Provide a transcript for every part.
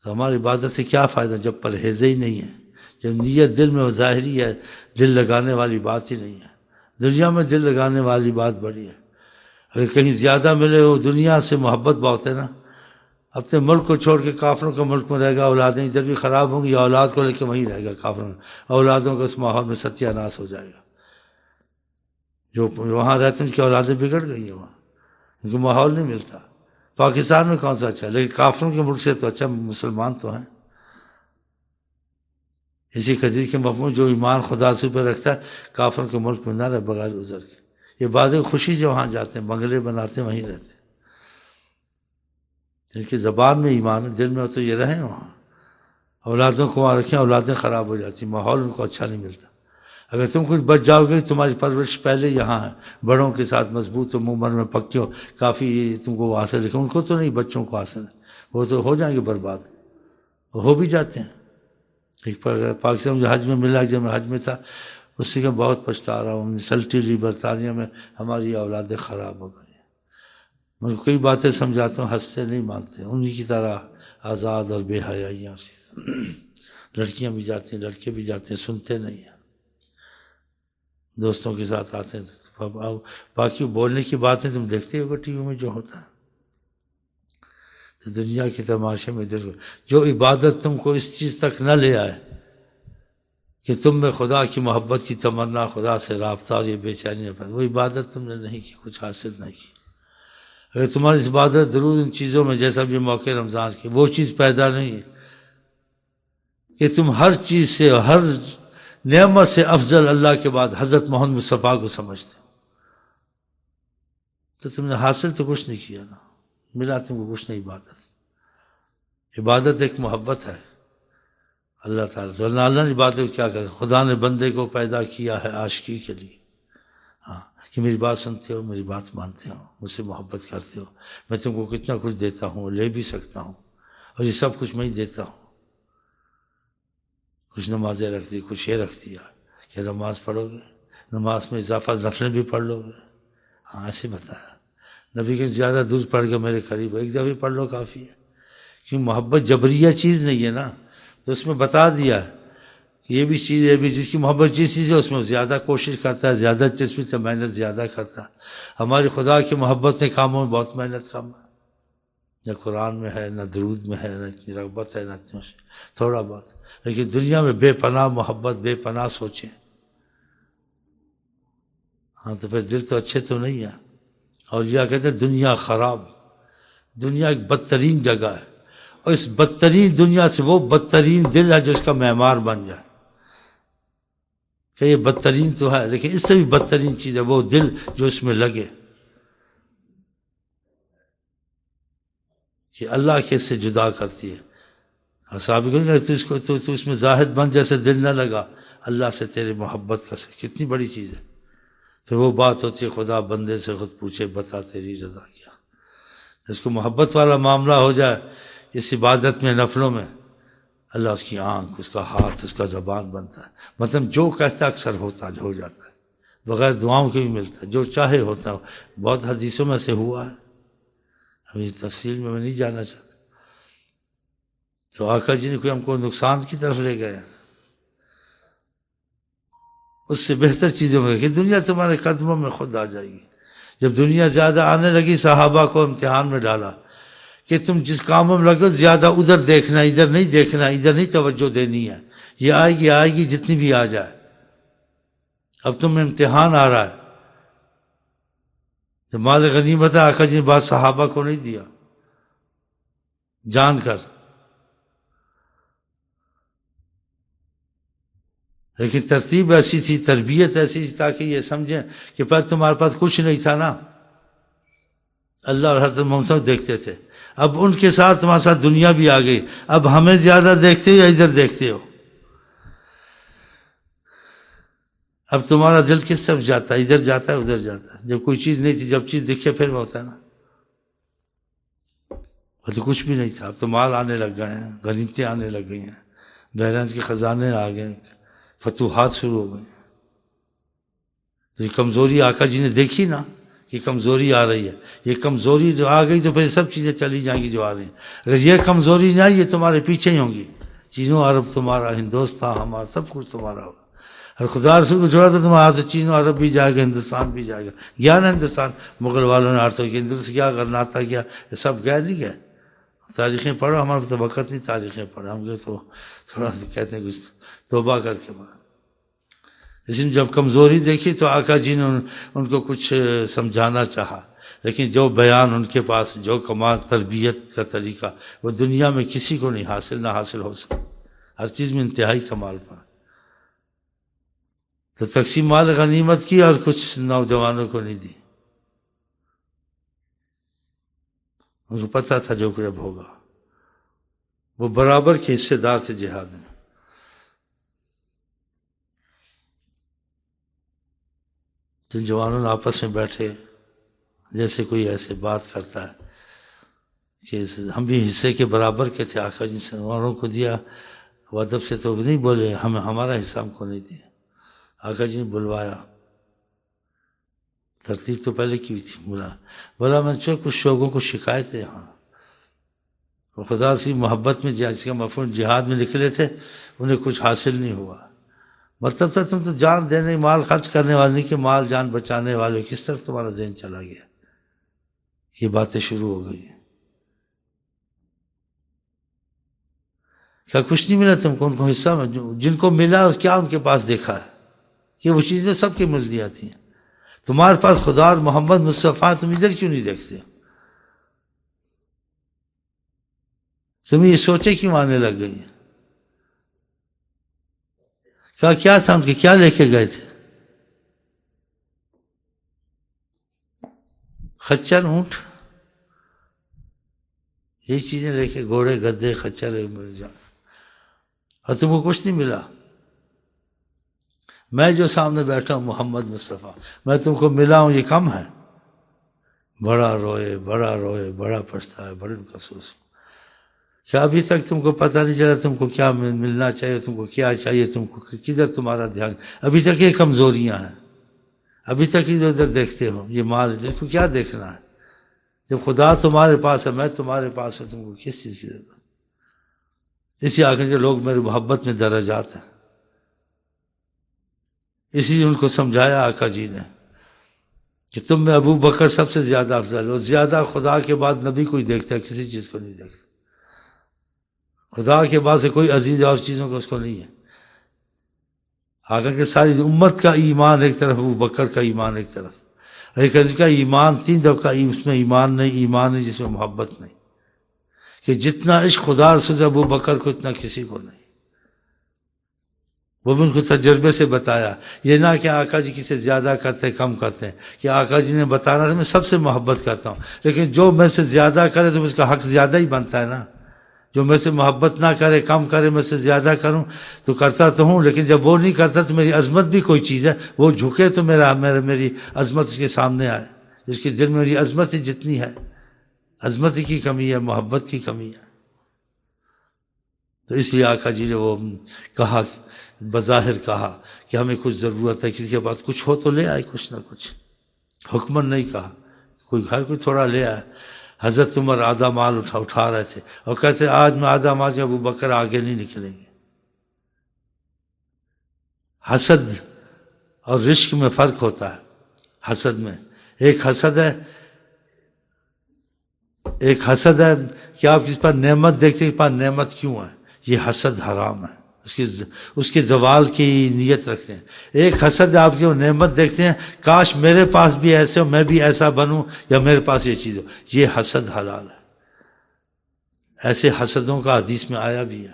تو ہماری عبادت سے کیا فائدہ جب پرہیز ہی نہیں ہے، جب نیت دل میں ظاہری ہے، دل لگانے والی بات ہی نہیں ہے۔ دنیا میں دل لگانے والی بات بڑی ہے، اگر کہیں زیادہ ملے ہو، دنیا سے محبت بہت ہے نا، اپنے ملک کو چھوڑ کے کافروں کے ملک میں رہے گا، اولادیں ادھر بھی خراب ہوں گی، یا اولاد کو لے کے وہیں رہے گا کافروں میں، اولادوں کا اس ماحول میں ستیہ ناش ہو جائے گا۔ جو وہاں رہتے ہیں ان کی اولادیں بگڑ گئی ہیں وہاں، ان کو ماحول نہیں ملتا۔ پاکستان میں کون سا اچھا، لیکن کافروں کے ملک سے تو اچھا مسلمان تو ہیں۔ اسی حدیث کے مفہوم جو ایمان خدا سے پہ رکھتا ہے کافروں کے ملک میں نہ رہے بغیر عذر کے۔ یہ باتیں خوشی جو وہاں جاتے ہیں، بنگلے بناتے ہیں، وہیں رہتے ہیں، ان کی زبان میں ایمان ہے، دل میں ہو تو یہ رہیں وہاں۔ اولادوں کو وہاں رکھیں، اولادیں خراب ہو جاتی، ماحول ان کو اچھا نہیں ملتا۔ اگر تم کچھ بچ جاؤ گے، تمہاری پرورش پہلے یہاں ہے، بڑوں کے ساتھ مضبوط ہو، عمر میں پکے ہو، کافی تم کو وہ حاصل ہے، ان کو تو نہیں، بچوں کو حاصل ہے، وہ تو ہو جائیں گے برباد، وہ ہو بھی جاتے ہیں۔ ایک پاکستان مجھے حج میں ملا، جب میں حج میں تھا، اس سے کہ بہت پچھتا رہا ہوں، سلٹیلی برطانیہ میں ہماری اولادیں خراب ہو گئی ہیں۔ میں کئی باتیں سمجھاتا ہوں، ہنستے نہیں مانتے، انہی کی طرح آزاد اور بے حیائیاں، لڑکیاں بھی جاتی ہیں، لڑکے بھی جاتے ہیں، سنتے نہیں ہیں، دوستوں کے ساتھ آتے ہیں۔ باقی بولنے کی باتیں تم دیکھتے ہو ٹی وی میں جو ہوتا ہے، تو دنیا کے تماشے میں دیکھو، جو عبادت تم کو اس چیز تک نہ لے آئے کہ تم میں خدا کی محبت کی تمنا، خدا سے رابطہ اور یہ بے چینی نہ پیدا، وہ عبادت تم نے نہیں کی، کچھ حاصل نہیں کی۔ اگر تمہاری عبادت ضرور ان چیزوں میں، جیسا بھی موقع رمضان کی، وہ چیز پیدا نہیں ہے کہ تم ہر چیز سے، ہر نعمت سے افضل اللہ کے بعد حضرت محمد مصطفیٰ کو سمجھتے ہو، تو تم نے حاصل تو کچھ نہیں کیا نا، ملا تم کو کچھ نہیں۔ عبادت ایک محبت ہے اللہ تعالیٰ سے، اللہ نے عبادت کو کیا کرے، خدا نے بندے کو پیدا کیا ہے عاشقی کے لیے، ہاں، کہ میری بات سنتے ہو، میری بات مانتے ہو، مجھ سے محبت کرتے ہو، میں تم کو کتنا کچھ دیتا ہوں، لے بھی سکتا ہوں، اور یہ سب کچھ میں ہی دیتا ہوں۔ کچھ نمازیں رکھ دی، کچھ یہ رکھ دیا کہ نماز پڑھو گے، نماز میں اضافہ نفلیں بھی پڑھ لو گے، ہاں ایسے بتایا۔ نبی کے زیادہ دور پڑھ کے میرے قریب، ایک دفعہ پڑھ لو کافی ہے، کیوں محبت جبریہ چیز نہیں ہے نا، تو اس میں بتا دیا کہ یہ بھی چیز ہے، بھی جس کی محبت جس چیز ہے اس میں زیادہ کوشش کرتا ہے، زیادہ دلچسپی سے محنت زیادہ کرتا ہے۔ ہماری خدا کی محبت کے کاموں میں بہت محنت کم ہے، نہ قرآن میں ہے، نہ درود میں ہے، نہ اتنی رغبت ہے، نہ اتنی تھوڑا بہت، لیکن دنیا میں بے پناہ محبت، بے پناہ سوچیں، ہاں تو پھر دل تو اچھے تو نہیں ہے۔ اور یہ کہتے ہیں دنیا خراب، دنیا ایک بدترین جگہ ہے، اور اس بدترین دنیا سے وہ بدترین دل ہے جو اس کا معمار بن جائے، کہ یہ بدترین تو ہے لیکن اس سے بھی بدترین چیز ہے وہ دل جو اس میں لگے، کہ اللہ کے سے جدا کرتی ہے۔ صحابہ کہ تو اس میں زاہد بن، جیسے دل نہ لگا اللہ سے تیرے محبت کا سے، کتنی بڑی چیز ہے۔ پھر وہ بات ہوتی ہے خدا بندے سے خود پوچھے بتا تیری رضا کیا، اس کو محبت والا معاملہ ہو جائے اس عبادت میں، نفلوں میں، اللہ اس کی آنکھ، اس کا ہاتھ، اس کا زبان بنتا ہے، مطلب جو کہتا اکثر ہوتا ہو جاتا ہے، بغیر دعاؤں کے بھی ملتا ہے، جو چاہے ہوتا ہے۔ بہت حدیثوں میں سے ہوا ہے، ابھی تفصیل میں نہیں جانا چاہتا۔ تو آقا جی نے کوئی ہم کو نقصان کی طرف لے گئے، اس سے بہتر چیزوں میں کہ دنیا تمہارے قدموں میں خود آ جائے گی۔ جب دنیا زیادہ آنے لگی، صحابہ کو امتحان میں ڈالا کہ تم جس کاموں میں لگو زیادہ ادھر دیکھنا، ادھر نہیں دیکھنا، ادھر نہیں توجہ دینی ہے، یہ آئے گی جتنی بھی آ جائے، اب تم امتحان آ رہا ہے۔ جب مال غنیمت ہے، آقا جی نے بات صحابہ کو نہیں دیا جان کر، لیکن ترتیب ایسی تھی، تربیت ایسی تھی تاکہ یہ سمجھیں کہ پہلے تمہارے پاس کچھ نہیں تھا نا، اللہ اور حضرت محمد صلی اللہ علیہ وسلم دیکھتے تھے، اب ان کے ساتھ تمہارے ساتھ دنیا بھی آ گئی، اب ہمیں زیادہ دیکھتے ہو یا ادھر دیکھتے ہو؟ اب تمہارا دل کس طرف جاتا ہے؟ ادھر جاتا ہے ادھر جاتا ہے؟ جب کوئی چیز نہیں تھی، جب چیز دکھے پھر وہ ہوتا ہے نا، اب تو کچھ بھی نہیں تھا، اب تو مال آنے لگ گئے ہیں، غنیمتیں آنے لگ گئی ہیں، بحران کے خزانے آ گئے، فتوحات شروع ہو گئے۔ تو یہ کمزوری آقا جی نے دیکھی نا، کہ کمزوری آ رہی ہے. یہ کمزوری جو آ گئی تو پھر سب چیزیں چلی جائیں گی جو آ رہی ہیں. اگر یہ کمزوری نہ آئی یہ تمہارے پیچھے ہی ہوں گی. چینوں عرب تمہارا، ہندوستان ہمارا، سب کچھ تمہارا ہوگا. اور خدا رسول کو چھوڑا تو تمہارے سے چینوں عرب بھی جائے گا، ہندوستان بھی جائے گا. گیا نا ہندوستان، مغل والوں نے 800 کی ہندوستان کیا کرنا تھا، کیا یہ سب گئے نہیں گئے. تاریخیں پڑھو، ہمارے تو وقت نہیں تاریخیں پڑھو، ہم تو تھوڑا کہتے ہیں کچھ توبہ کر کے پڑھا. اس نے جب کمزوری دیکھی تو آقا جی نے ان کو کچھ سمجھانا چاہا، لیکن جو بیان ان کے پاس، جو کمال تربیت کا طریقہ، وہ دنیا میں کسی کو نہیں حاصل، نہ حاصل ہو سکتا. ہر چیز میں انتہائی کمال پا. تو تقسیم مال غنیمت کی اور کچھ نوجوانوں کو نہیں دی. ان کو پتہ تھا جو کچھ اب ہوگا. وہ برابر کے حصے دار تھے جہاد میں. تو جوانوں نے آپس میں بیٹھے، جیسے کوئی ایسے بات کرتا ہے کہ ہم بھی حصے کے برابر کے تھے. آقا جی سے اوروں کو دیا، وہ ادب سے تو نہیں بولے ہمارا حصہ ہم کو نہیں دیا. آقا جی نے بلوایا، ترتیب تو پہلے کی ہوئی تھی. بولا میں کچھ شوقوں کو شکایت ہے یہاں. وہ خدا سے محبت میں جس کا مفہوم جہاد میں نکلے تھے، انہیں کچھ حاصل نہیں ہوا. مطلب تھا تم تو جان دینے، مال خرچ کرنے والے نہیں کہ مال جان بچانے والے. کس طرح تمہارا ذہن چلا گیا؟ یہ باتیں شروع ہو گئی. کیا کچھ نہیں ملا تم کو؟ ان کو حصہ میں جن کو ملا کیا ان کے پاس دیکھا ہے کہ وہ چیزیں سب کے مل جاتی ہیں. تمہارے پاس خدا اور محمد مصطفیٰ، تم ادھر کیوں نہیں دیکھتے؟ تمہیں یہ سوچے کیوں آنے لگ گئی ہیں؟ کیا تھا ان کے، کیا لے کے گئے تھے؟ خچر، اونٹ، یہی چیزیں لے کے، گھوڑے، گدے، خچر مل جائیں. اور تم کو کچھ نہیں ملا. میں جو سامنے بیٹھا ہوں محمد مصطفیٰ، میں تم کو ملا ہوں، یہ کم ہے. بڑا روئے، بڑا روئے، بڑا پچھتا ہے، بڑے افسوس. کیا ابھی تک تم کو پتہ نہیں چلا تم کو کیا ملنا چاہیے، تم کو کیا چاہیے، تم کو کدھر تمہارا دھیان؟ ابھی تک یہ کمزوریاں ہیں، ابھی تک ادھر ادھر دیکھتے ہو. یہ مال دیکھو، کیا دیکھنا ہے جب خدا تمہارے پاس ہے، میں تمہارے پاس ہوں، تم کو کس چیز کی ضرورت؟ اسی آخر کے لوگ میرے محبت میں درجات ہیں. اسی لیے ان کو سمجھایا آقا جی نے کہ تم میں ابو بکر سب سے زیادہ افضل ہو. زیادہ خدا کے بعد نبی کو ہی دیکھتا ہے، کسی چیز کو نہیں دیکھتا. خدا کے بعد سے کوئی عزیز اور چیزوں کو اس کو نہیں ہے. آقا کہ ساری امت کا ایمان ایک طرف، ابو بکر کا ایمان ایک طرف. ایک کا ایمان 3 دفعہ، اس میں ایمان نہیں، ایمان ہے جس میں محبت نہیں. کہ جتنا عشق خدا رسول سے ابو بکر کو، اتنا کسی کو نہیں. وہ بھی ان کو تجربے سے بتایا. یہ نہ کہ آقا جی کسی زیادہ کرتے کم کرتے ہیں، کہ آقا جی نے بتانا تھا میں سب سے محبت کرتا ہوں، لیکن جو میں سے زیادہ کرے تو اس کا حق زیادہ ہی بنتا ہے نا. جو میں سے محبت نہ کرے، کم کرے، میں سے زیادہ کروں تو کرتا تو ہوں، لیکن جب وہ نہیں کرتا تو میری عظمت بھی کوئی چیز ہے. وہ جھکے تو میری عظمت اس کے سامنے آئے. جس کے دل میں میری عظمت جتنی ہے، عظمت کی کمی ہے، محبت کی کمی ہے. تو اس لیے آقا جی نے وہ کہا، بظاہر کہا کہ ہمیں کچھ ضرورت ہے، کسی کے پاس کچھ ہو تو لے آئے، کچھ نہ کچھ. حکمن نہیں کہا، کوئی تھوڑا لے آئے. حضرت عمر آدھا مال اٹھا رہے تھے اور کہتے آج میں آدھا مال سے ابو بکر آگے نہیں نکلیں گے. حسد اور رشک میں فرق ہوتا ہے. حسد میں ایک حسد ہے کہ آپ کس پر نعمت دیکھتے ہیں، اس پر نعمت کیوں ہے، یہ حسد حرام ہے. اس کے زوال کی نیت رکھتے ہیں. ایک حسد ہے آپ کی نعمت دیکھتے ہیں، کاش میرے پاس بھی ایسے ہو، میں بھی ایسا بنوں، یا میرے پاس یہ چیز ہو. یہ حسد حلال ہے. ایسے حسدوں کا حدیث میں آیا بھی ہے.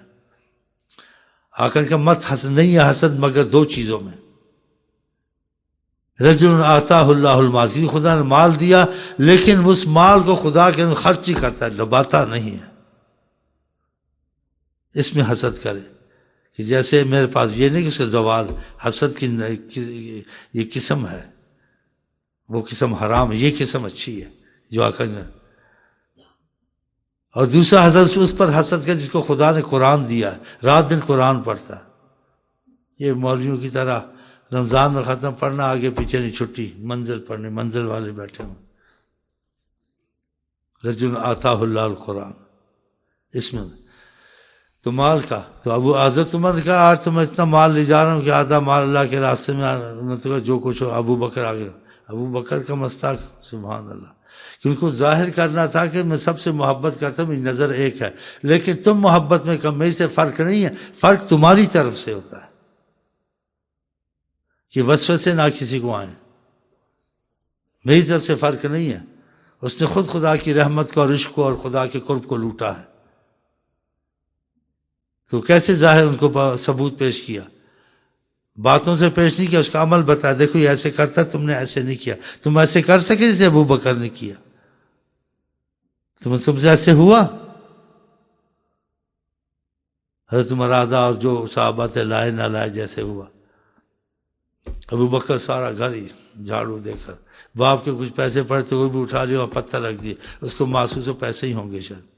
آخر کا مت حسد نہیں ہے، حسد مگر 2 چیزوں میں. رجل آتاہ اللہ المال، کیونکہ خدا نے مال دیا لیکن اس مال کو خدا کے اندر خرچ ہی کرتا ہے، لباتا نہیں ہے. اس میں حسد کرے کہ جیسے میرے پاس، یہ نہیں کہ اس کا زوال. حسد کی یہ قسم ہے، وہ قسم حرام ہے، یہ قسم اچھی ہے جو آقا نے. اور دوسرا حسد اس پر حسد کر جس کو خدا نے قرآن دیا ہے، رات دن قرآن پڑھتا ہے. یہ مولویوں کی طرح رمضان میں ختم پڑھنا، آگے پیچھے نہیں، چھٹی منزل پڑھنے، منزل والے بیٹھے ہوں. رجل آتاہ اللہ القرآن، اس میں تو مال کا. تو ابو حضرت عمر نے کہا آج تو میں اتنا مال لے جا رہا ہوں کہ آدھا مال اللہ کے راستے میں جو کچھ ہو. ابو بکر آگے، ابو بکر کا مستاق، سبحان اللہ، کہ ان کو ظاہر کرنا تھا کہ میں سب سے محبت کرتا ہوں، میری نظر ایک ہے، لیکن تم محبت میں کم، میری سے فرق نہیں ہے، فرق تمہاری طرف سے ہوتا ہے کہ وسوسے نہ کسی کو آئیں. میری طرف سے فرق نہیں ہے. اس نے خود خدا کی رحمت کو اور عشق کو اور خدا کے قرب کو لوٹا ہے. تو کیسے ظاہر ان کو ثبوت پیش کیا؟ باتوں سے پیش نہیں کیا، اس کا عمل بتایا، دیکھو یہ ایسے کرتا، تم نے ایسے نہیں کیا، تم ایسے کر سکے جیسے ابو بکر نے کیا، تم سے ایسے ہوا. حضرت مرادہ اور جو صحابہ تھے لائے نہ لائے جیسے ہوا. ابو بکر سارا گھر ہی جھاڑو دے کر، باپ کے کچھ پیسے پڑے تو وہ بھی اٹھا لیے اور پتھر رکھ دیے، اس کو محسوس ہو پیسے ہی ہوں گے شاید.